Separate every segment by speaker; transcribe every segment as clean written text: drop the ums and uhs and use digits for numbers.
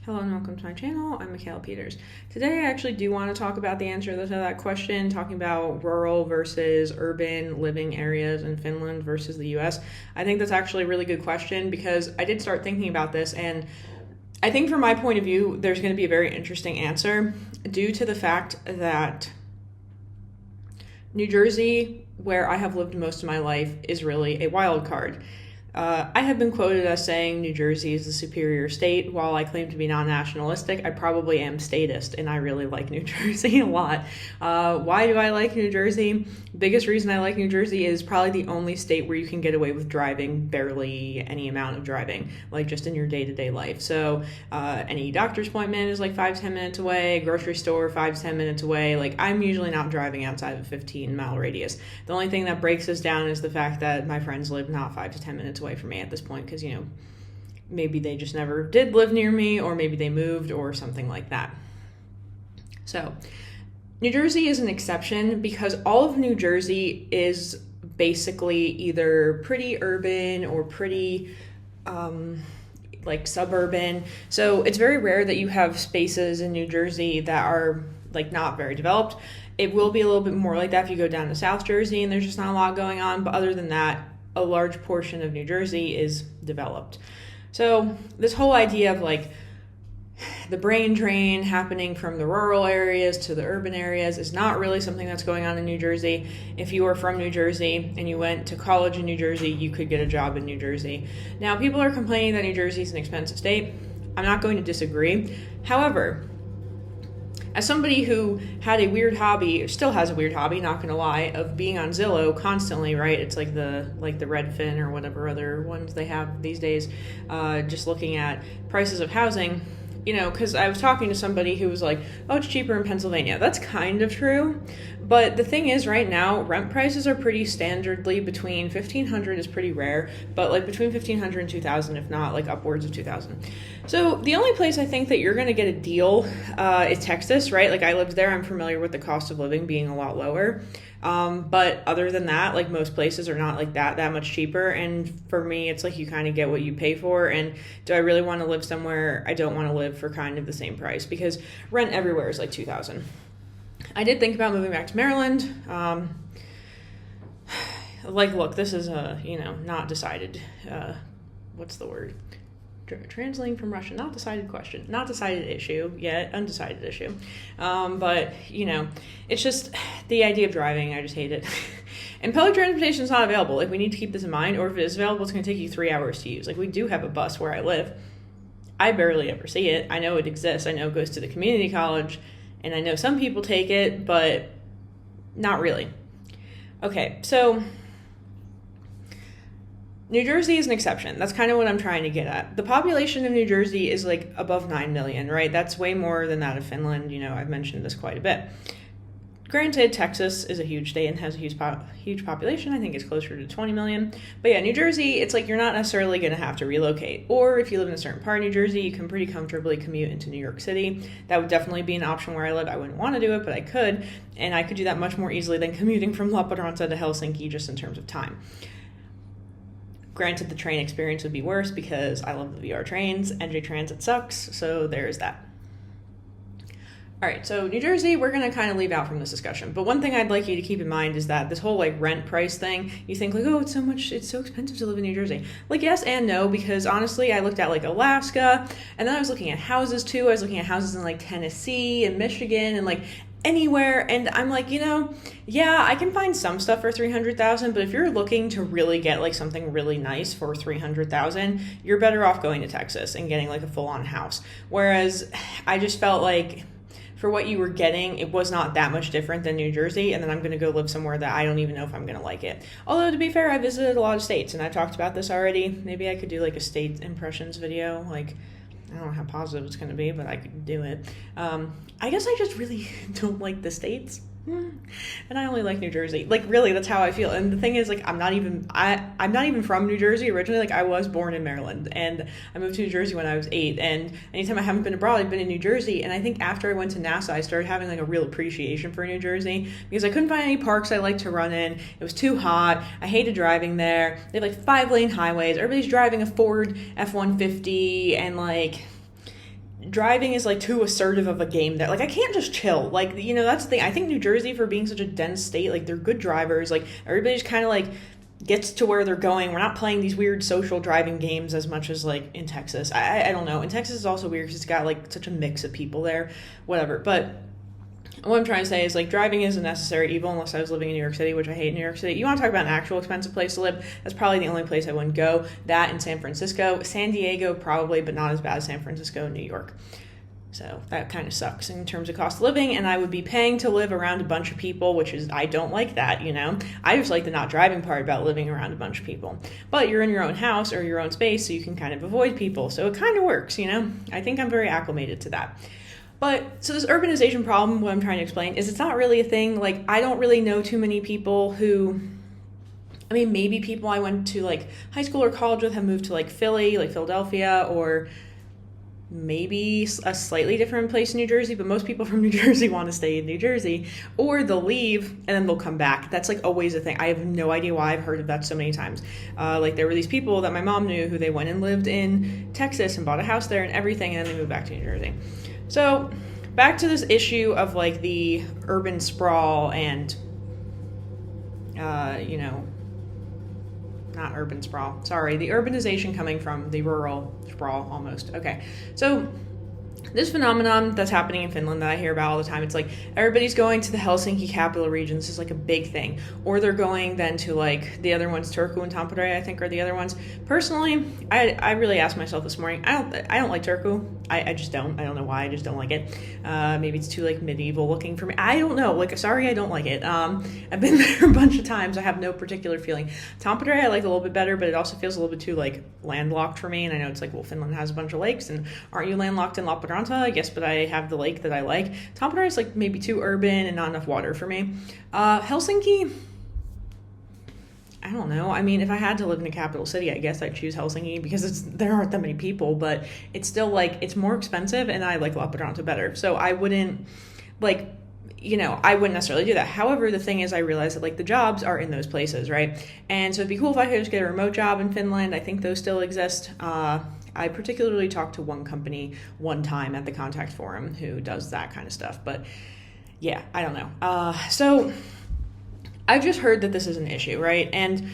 Speaker 1: Hello and welcome to my channel. I'm Michaela Peters. Today I actually do want to talk about the answer to that question, talking about rural versus urban living areas in Finland versus the US. I think that's actually a really good question because I did start thinking about this, and I think from my point of view, there's going to be a very interesting answer due to the fact that New Jersey, where I have lived most of my life, is really a wild card. I have been quoted as saying New Jersey is the superior state. While I claim to be non-nationalistic, I probably am statist, and I really like New Jersey a lot. Why do I like New Jersey? Biggest reason I like New Jersey is probably the only state where you can get away with driving barely any amount of driving, like just in your day-to-day life. So any doctor's appointment is like 5-10 minutes away, grocery store 5-10 minutes away. Like, I'm usually not driving outside of a 15-mile radius. The only thing that breaks us down is the fact that my friends live not 5 to 10 minutes away from me at this point, because maybe they just never did live near me, or maybe they moved or something like that. So New Jersey is an exception because all of New Jersey is basically either pretty urban or pretty like suburban. So it's very rare that you have spaces in New Jersey that are like not very developed. It will be a little bit more like that if you go down to South Jersey and there's just not a lot going on, but other than that, a large portion of New Jersey is developed. So this whole idea of like the brain drain happening from the rural areas to the urban areas is not really something that's going on in New Jersey. If you are from New Jersey and you went to college in New Jersey, you could get a job in New Jersey. Now, people are complaining that New Jersey is an expensive state. I'm not going to disagree. However, as somebody who had a weird hobby, still has a weird hobby, not gonna lie, of being on Zillow constantly, right? It's like the Redfin or whatever other ones they have these days, just looking at prices of housing, because I was talking to somebody who was like, oh, it's cheaper in Pennsylvania. That's kind of true. But the thing is, right now, rent prices are pretty standardly between $1,500 is pretty rare, but like between $1,500 and $2,000, if not like upwards of $2,000. So the only place I think that you're going to get a deal is Texas, right? Like, I lived there. I'm familiar with the cost of living being a lot lower. But other than that, like, most places are not like that much cheaper. And for me, it's like you kind of get what you pay for. And do I really want to live somewhere? I don't want to live for kind of the same price, because rent everywhere is like $2,000. I did think about moving back to Maryland. Look, this is not decided. What's the word? Translating from Russian, not decided question, not decided issue yet, undecided issue. But it's just the idea of driving. I just hate it. And public transportation is not available. Like, we need to keep this in mind, or if it is available, it's going to take you 3 hours to use. Like, we do have a bus where I live. I barely ever see it. I know it exists. I know it goes to the community college, and I know some people take it, but not really. Okay, so New Jersey is an exception. That's kind of what I'm trying to get at. The population of New Jersey is like above 9 million, right? That's way more than that of Finland. I've mentioned this quite a bit. Granted, Texas is a huge state and has a huge population. I think it's closer to 20 million. But yeah, New Jersey, it's like you're not necessarily going to have to relocate. Or if you live in a certain part of New Jersey, you can pretty comfortably commute into New York City. That would definitely be an option where I live. I wouldn't want to do it, but I could. And I could do that much more easily than commuting from Lappeenranta to Helsinki, just in terms of time. Granted, the train experience would be worse because I love the VR trains. NJ Transit sucks, so there's that. All right, so New Jersey, we're going to kind of leave out from this discussion. But one thing I'd like you to keep in mind is that this whole like rent price thing, you think like, oh, it's so expensive to live in New Jersey. Like, yes and no, because honestly, I looked at like Alaska, and then I was looking at houses too. I was looking at houses in like Tennessee and Michigan and like anywhere, and I'm like, yeah, I can find some stuff for $300,000, but if you're looking to really get like something really nice for $300,000, you're better off going to Texas and getting like a full-on house. Whereas I just felt like for what you were getting, it was not that much different than New Jersey, and then I'm going to go live somewhere that I don't even know if I'm going to like it. Although, to be fair, I visited a lot of states, and I talked about this already. Maybe I could do like a state impressions video, like, I don't know how positive it's going to be, but I could do it. I guess I just really don't like the states. And I only like New Jersey. Like, really, that's how I feel. And the thing is, like, I'm not even from New Jersey originally. Like, I was born in Maryland, and I moved to New Jersey when I was 8. And anytime I haven't been abroad, I've been in New Jersey. And I think after I went to NASA, I started having like a real appreciation for New Jersey, because I couldn't find any parks I liked to run in. It was too hot. I hated driving there. They have like 5-lane highways. Everybody's driving a Ford F-150, and like, driving is like too assertive of a game that like I can't just chill. Like, you know, that's the thing. I think New Jersey, for being such a dense state, like they're good drivers. Like everybody's kind of like gets to where they're going. We're not playing these weird social driving games as much as like in Texas. I don't know. In Texas is also weird because it's got like such a mix of people there, whatever. But what I'm trying to say is like driving is a necessary evil unless I was living in New York City, which I hate New York City. You want to talk about an actual expensive place to live? That's probably the only place I wouldn't go. That in San Francisco. San Diego probably, but not as bad as San Francisco and New York. So that kind of sucks in terms of cost of living, and I would be paying to live around a bunch of people, which is, I don't like that, you know? I just like the not driving part about living around a bunch of people. But you're in your own house or your own space, so you can kind of avoid people. So it kind of works, you know? I think I'm very acclimated to that. But, so this urbanization problem, what I'm trying to explain, is it's not really a thing. Like, I don't really know too many people who... I mean, maybe people I went to, like, high school or college with have moved to, like, Philly, like Philadelphia, or... maybe a slightly different place in New Jersey, but most people from New Jersey want to stay in New Jersey, or they'll leave and then they'll come back. That's like always a thing. I have no idea why. I've heard of that so many times. Like there were these people that my mom knew who they went and lived in Texas and bought a house there and everything, and then they moved back to New Jersey. So back to this issue of like the urban sprawl and, not urban sprawl. Sorry, the urbanization coming from the rural sprawl almost. Okay, so this phenomenon that's happening in Finland that I hear about all the time, it's like everybody's going to the Helsinki capital region. This is like a big thing. Or they're going then to like the other ones, Turku and Tampere, I think are the other ones. Personally, I really asked myself this morning, I don't like Turku. I just don't. I don't know why. I just don't like it. Maybe it's too like medieval looking for me. I don't know. Like, sorry, I don't like it. I've been there a bunch of times. I have no particular feeling. Tampere I like a little bit better, but it also feels a little bit too like landlocked for me. And I know it's like, well, Finland has a bunch of lakes, and aren't you landlocked in Lappeenranta? I guess, but I have the lake that I like. Tampere is like maybe too urban and not enough water for me. Helsinki, I don't know. I mean, if I had to live in a capital city, I guess I'd choose Helsinki because there aren't that many people, but it's still like, it's more expensive and I like Lappeenranta better. So I wouldn't like, I wouldn't necessarily do that. However, the thing is, I realize that like the jobs are in those places, right? And so it'd be cool if I could just get a remote job in Finland. I think those still exist. I particularly talked to one company one time at the Contact Forum who does that kind of stuff. But yeah, I don't know. So I've just heard that this is an issue, right? And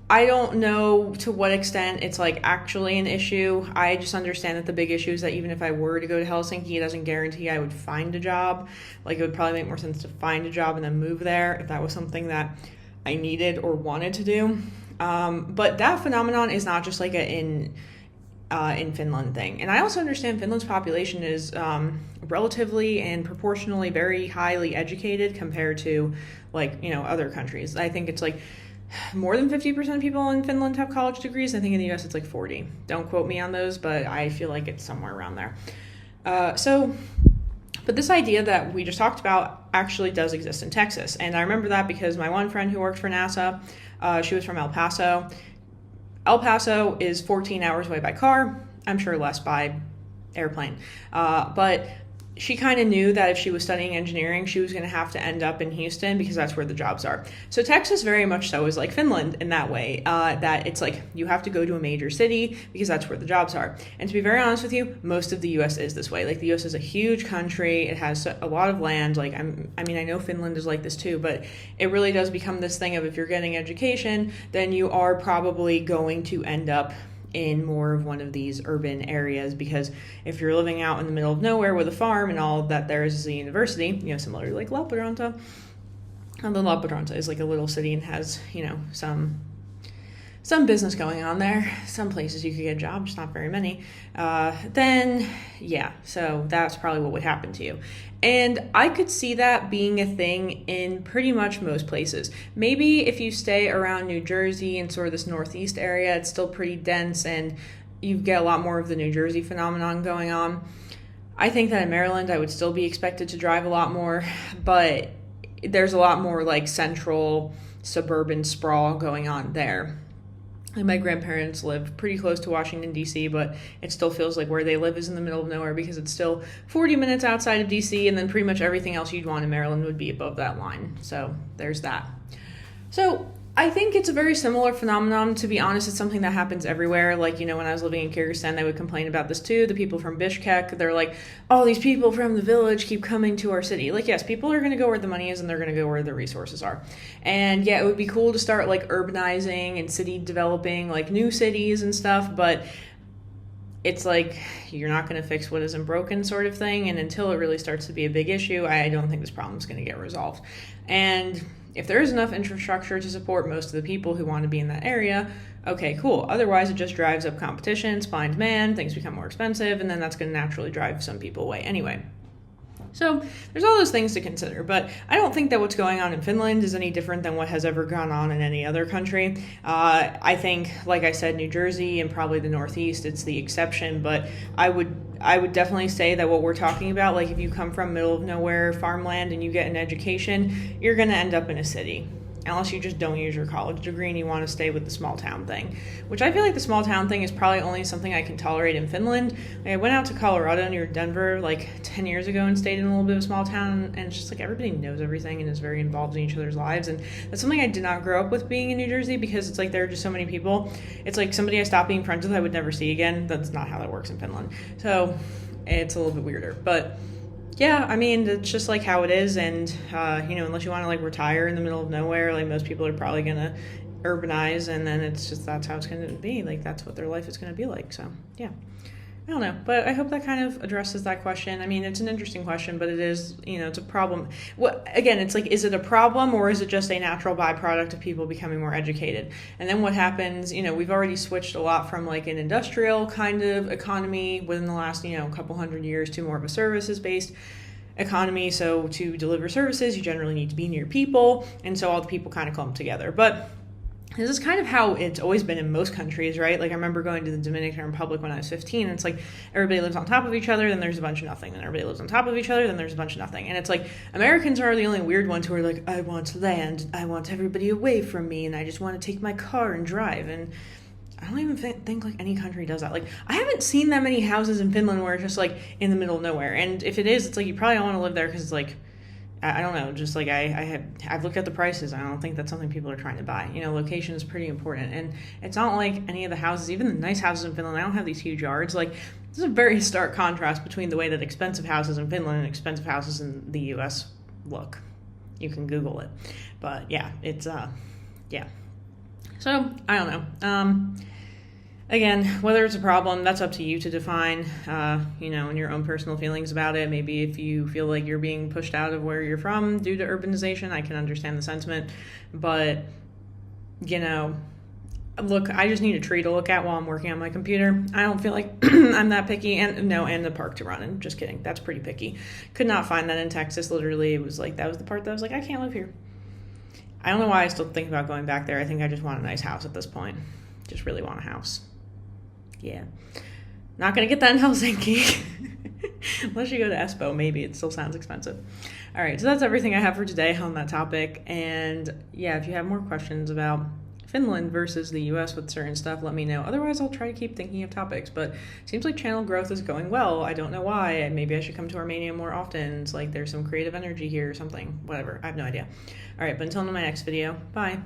Speaker 1: I don't know to what extent it's like actually an issue. I just understand that the big issue is that even if I were to go to Helsinki, it doesn't guarantee I would find a job. Like it would probably make more sense to find a job and then move there if that was something that I needed or wanted to do. But that phenomenon is not just like in Finland thing. And I also understand Finland's population is relatively and proportionally very highly educated compared to like, other countries. I think it's like more than 50% of people in Finland have college degrees. I think in the US it's like 40. Don't quote me on those, but I feel like it's somewhere around there. But this idea that we just talked about actually does exist in Texas. And I remember that because my one friend who worked for NASA, she was from El Paso. El Paso is 14 hours away by car. I'm sure less by airplane. But she kind of knew that if she was studying engineering, she was going to have to end up in Houston because that's where the jobs are. So Texas very much so is like Finland in that way, that it's like you have to go to a major city because that's where the jobs are. And to be very honest with you, most of the U.S. is this way. Like the U.S. is a huge country. It has a lot of land. Like I know Finland is like this too, but it really does become this thing of if you're getting education, then you are probably going to end up in more of one of these urban areas, because if you're living out in the middle of nowhere with a farm and all that there is a university, similar to like Lappeenranta, and then Lappeenranta is like a little city and has, some business going on there, some places you could get a job, just not very many, then yeah, so that's probably what would happen to you. And I could see that being a thing in pretty much most places. Maybe if you stay around New Jersey and sort of this northeast area, it's still pretty dense and you get a lot more of the New Jersey phenomenon going on. I think that in Maryland, I would still be expected to drive a lot more, but there's a lot more like central suburban sprawl going on there. Like my grandparents live pretty close to Washington, D.C., but it still feels like where they live is in the middle of nowhere because it's still 40 minutes outside of D.C., and then pretty much everything else you'd want in Maryland would be above that line. So there's that. So I think it's a very similar phenomenon. To be honest, it's something that happens everywhere. Like, when I was living in Kyrgyzstan, they would complain about this too. The people from Bishkek, they're like, oh, these people from the village keep coming to our city. Like, yes, people are going to go where the money is and they're going to go where the resources are. And yeah, it would be cool to start like urbanizing and city developing, like new cities and stuff, but it's like you're not going to fix what isn't broken sort of thing. And until it really starts to be a big issue, I don't think this problem is going to get resolved. And if there is enough infrastructure to support most of the people who want to be in that area, okay, cool. Otherwise, it just drives up competition, supply and demand, things become more expensive, and then that's going to naturally drive some people away anyway. So there's all those things to consider, but I don't think that what's going on in Finland is any different than what has ever gone on in any other country. I think, like I said, New Jersey and probably the Northeast, it's the exception, but I would definitely say that what we're talking about, like if you come from middle of nowhere farmland and you get an education, you're going to end up in a city. Unless you just don't use your college degree and you want to stay with the small town thing, which I feel like the small town thing is probably only something I can tolerate in Finland. I went out to Colorado near Denver like 10 years ago and stayed in a little bit of a small town, and it's just like everybody knows everything and is very involved in each other's lives, and that's something I did not grow up with being in New Jersey, because it's like there are just so many people. It's like somebody I stopped being friends with I would never see again. That's not how that works in Finland, so it's a little bit weirder, but yeah, I mean, it's just like how it is, and unless you want to like retire in the middle of nowhere, like most people are probably gonna urbanize, and then it's just that's how it's gonna be. Like that's what their life is gonna be like. So yeah, I don't know, but I hope that kind of addresses that question. I mean, it's an interesting question, but it is, it's a problem. Again, it's like, is it a problem or is it just a natural byproduct of people becoming more educated? And then what happens, we've already switched a lot from like an industrial kind of economy within the last, couple hundred years to more of a services-based economy. So to deliver services, you generally need to be near people. And so all the people kind of clump together. But this is kind of how it's always been in most countries, right? Like I remember going to the Dominican Republic when I was 15, and it's like everybody lives on top of each other, then there's a bunch of nothing. Then everybody lives on top of each other, then there's a bunch of nothing. And it's like Americans are the only weird ones who are like, I want land, I want everybody away from me, and I just want to take my car and drive. And I don't even think like any country does that. Like I haven't seen that many houses in Finland where it's just like in the middle of nowhere. And if it is, it's like you probably don't want to live there because it's like, I don't know, just like I've looked at the prices. I don't think that's something people are trying to buy. Location is pretty important. And it's not like any of the houses, even the nice houses in Finland, I don't have these huge yards. Like there's a very stark contrast between the way that expensive houses in Finland and expensive houses in the US look. You can Google it. But yeah, it's, yeah. So I don't know. Again, whether it's a problem, that's up to you to define, and your own personal feelings about it. Maybe if you feel like you're being pushed out of where you're from due to urbanization, I can understand the sentiment. But, look, I just need a tree to look at while I'm working on my computer. I don't feel like I'm that picky. And the park to run in. Just kidding. That's pretty picky. Could not find that in Texas. Literally, it was like, that was the part that I was like, I can't live here. I don't know why I still think about going back there. I think I just want a nice house at this point. Just really want a house. Yeah. Not going to get that in Helsinki. Unless you go to Espoo, maybe. It still sounds expensive. All right, so that's everything I have for today on that topic. And yeah, if you have more questions about Finland versus the US with certain stuff, let me know. Otherwise, I'll try to keep thinking of topics. But it seems like channel growth is going well. I don't know why. Maybe I should come to Armenia more often. It's like there's some creative energy here or something. Whatever. I have no idea. All right, but until my next video, bye.